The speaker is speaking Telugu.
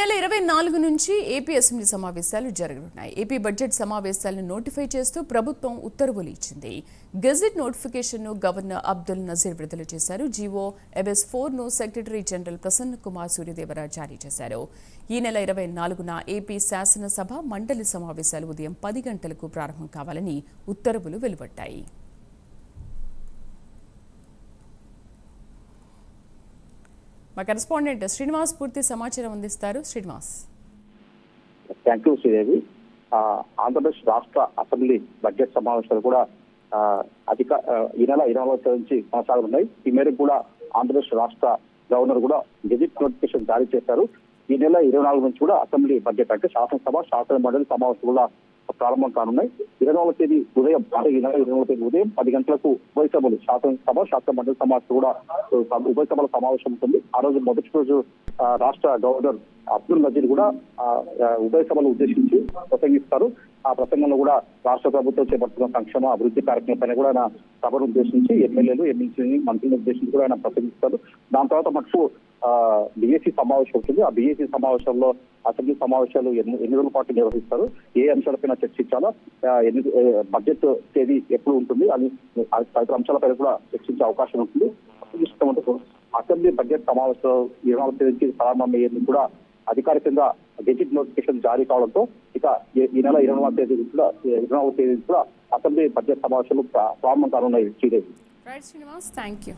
నెల 24 నుంచి ఏపీ అసెంబ్లీ సమావేశాలు జరగనున్నాయి. ఏపీ బడ్జెట్ సమావేశాలను నోటిఫై చేస్తూ ప్రభుత్వం ఉత్తర్వులు ఇచ్చింది. గెజెట్ నోటిఫికేషన్ను గవర్నర్ అబ్దుల్ నజీర్ విడుదల చేశారు. జీవో MS4ను సెక్రటరీ జనరల్ ప్రసన్న కుమార్ సూర్యదేవర జారీ చేశారు. ఈ నెల 24న ఏపీ శాసనసభ మండలి సమావేశాలు ఉదయం 10 గంటలకు ప్రారంభం కావాలని ఉత్తర్వులు వెలువడ్డాయి. మా కరెస్పాండెంట్ శ్రీనివాస్ పూర్తి సమాచారం అందిస్తారు. శ్రీనివాస్. Thank you Sridevi. ఆంధ్రప్రదేశ్ రాష్ట్ర అసెంబ్లీ బడ్జెట్ సమావేశాలు కూడా ఈ నెల 24 నుంచి కొనసాగనున్నాయి. ఈ మేరకు కూడా ఆంధ్రప్రదేశ్ రాష్ట్ర గవర్నర్ కూడా గెజిట్ నోటిఫికేషన్ జారీ చేశారు. ఈ నెల 24 నుంచి కూడా అసెంబ్లీ బడ్జెట్ అంటే శాసనసభ శాసన మండలి సమావేశాలు కూడా ప్రారంభం కానున్నాయి. 24వ తేదీ ఉదయం ఈ నెల 24వ తేదీ ఉదయం 10 గంటలకు ఉభయ సభలు శాసనసభ శాసన మండలి సమావేశం కూడా ఉభయ సభల సమావేశం ఉంటుంది. ఆ రోజు మొదటి రోజు రాష్ట్ర గవర్నర్ అబ్దుల్ నజీర్ కూడా ఉభయ సభలు ఉద్దేశించి ప్రసంగిస్తారు. ఆ ప్రసంగంలో కూడా రాష్ట్ర ప్రభుత్వం చేపడుతున్న సంక్షేమ అభివృద్ధి కార్యక్రమం కూడా ఆయన సభను ఉద్దేశించి ఎమ్మెల్యేలు ఎమ్మెల్సీని మంత్రులను ఉద్దేశించి కూడా ఆయన ప్రసంగిస్తారు. దాని తర్వాత మటుకు బీఏసీ సమావేశం ఉంటుంది. ఆ బీఏసీ సమావేశంలో అసెంబ్లీ సమావేశాలు ఎన్ని రోజుల పాటు నిర్వహిస్తారు, ఏ అంశాలపైన చర్చించాలో, బడ్జెట్ తేదీ ఎప్పుడు ఉంటుంది అని తదితర అంశాలపై కూడా చర్చించే అవకాశం ఉంటుంది. అసెంబ్లీ బడ్జెట్ సమావేశం 24వ తేదీకి ప్రారంభమయ్యేందుకు కూడా అధికారికంగా గెజిట్ నోటిఫికేషన్ జారీ కావడంతో ఇక ఈ నెల 24వ తేదీ కూడా అసెంబ్లీ బడ్జెట్ సమావేశాలు ప్రారంభం కానున్నాయి. Sridevi. Right Srinivas, thank you.